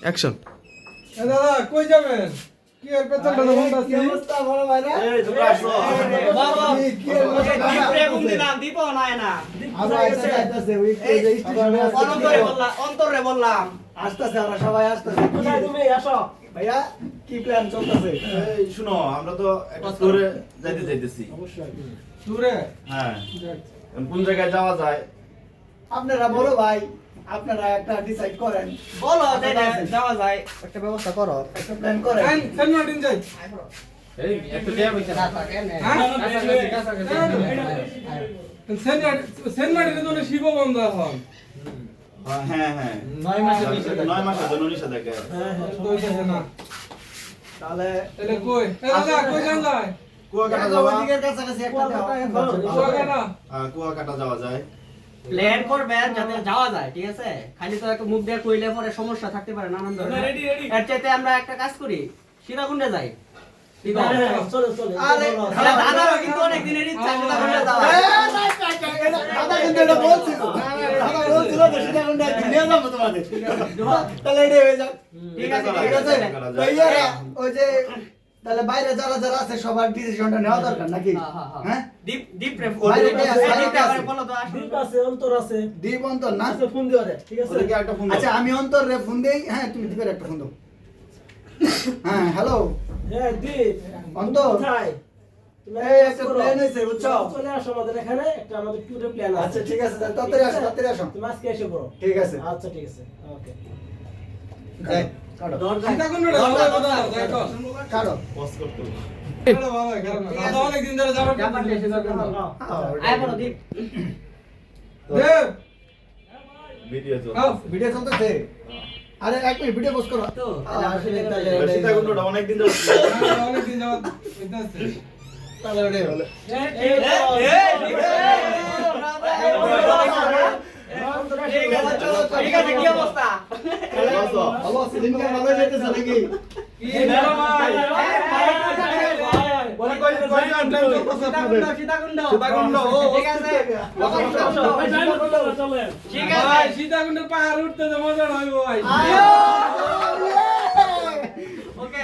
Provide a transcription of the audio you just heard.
Action. দাদা কই যাবেন? কি এর পেছনটা বন্ধ আছে? কি অবস্থা বড় ভাই রে? এই তোমরা আসো। বাবা কি এর দীপরে কোন দিন দীপ না না আমরা আইতাছে ওই যে স্টেশনে অন্তরে বললাম আসতেছে আমরা সবাই আসতেছে কোথায় তুমি আসো ভাইয়া কি প্ল্যান চলতেছে এই শুনো আমরা তো একটা ট্যুরে যাইতেছি। অবশ্যই দূরে হ্যাঁ। কোন জায়গায় যাওয়া যায়? আপনারা বড় ভাই আপনারা একটা ডিসাইড করেন বলো যাওয়া যায় একটা ব্যবস্থা করো একটা প্ল্যান করেন সেন্ট মার্টিন যাই। এই একটা দেয়া হইছে না। সেন্ট মার্টিনে তো শিব বন্ধ এখন। হ্যাঁ হ্যাঁ 9 মাসের নিষেধাজ্ঞা 9 মাসের জন্য নিষেধাজ্ঞা। হ্যাঁ হ্যাঁ তো হইছে না। তাহলে তাহলে কই? এ দাদা কই যান যায়? কুয়াকাটা যাওয়া। ওদিকের কাছাকাছি একটা কুয়াকাটা। কুয়াকাটা যাওয়া যায়। প্ল্যান করবেন যাতে যাওয়া যায় ঠিক আছে খালি তো একটা মুখ দিয়ে কইলে পরে সমস্যা থাকতে পারে নানান ধরনের এর চাইতে আমরা একটা কাজ করি সীতাকুণ্ডে যাই চলো চলো আরে দাদারও কিন্তু অনেক দিনের ইচ্ছা সীতাকুণ্ডে যাওয়া দাদা কিন্তু এটা বলছিল দাদা বলছিল তো সেটা কোনটা নিয়ে যাবো তোমাদের তাহলে এটা হয়ে যাক ঠিক আছে ঠিক আছে ভাইয়ারা ওই যে তাহলে বাইরে যারা যারা আছে সবার ডিসিশনটা নেওয়া দরকার নাকি হ্যাঁ দীপ দীপ রে বাইরে কে আছে? দীপ রে বলো তো আসুন দীপ আছে অন্তর আছে দীপ অন্তর না ফোন দিও রে ঠিক আছে ওদেরকে একটা ফোন দাও। আচ্ছা আমি অন্তর রে ফোন দেই হ্যাঁ তুমি দীপের একটা ফোন দাও হ্যাঁ হ্যালো হ্যাঁ দীপ অন্তর কোথায় তুমি এই একটা প্ল্যান হইছে বুঝছো চলে আসো আমাদের এখানে একটা আমাদের ট্যুরের প্ল্যান আছে আচ্ছা ঠিক আছে তাড়াতাড়ি আসো তাড়াতাড়ি আসো তুমি আজকে এসে পড়ো ঠিক আছে আচ্ছা ঠিক আছে ওকে যাই কাটো সীতাকুণ্ডটা যাওয়া কথা যাই তো। কাটো পজ করতে হবে। এটা ভালো হয় কারণ দাদা অনেক দিন ধরে যাবে। জাপান দেশে যাবে আয় বলো দীপ দেব ভিডিও চল। আও ভিডিও চলতেছে আরে এক মিনিট ভিডিও পোস্ট করো তো আসলে তাহলে সীতাকুণ্ডটা অনেক দিন ধরে অনেক দিন যাওয়া হইতাছে। তাহলে ওটাই হলো ঠিক আছে কি অবস্থা ভালো সিলিংটা ভালো যাইতেছে নাকি কি বড় ভাই? বলে কই কই টাইম চলতেছে আপনাদের? সীতাকুণ্ড সীতাকুণ্ড, ও, ঠিক আছে ঠিক আছে ভাই সীতাকুণ্ডের পাহাড় উঠতে তো মজা হইব ভাই। ওকে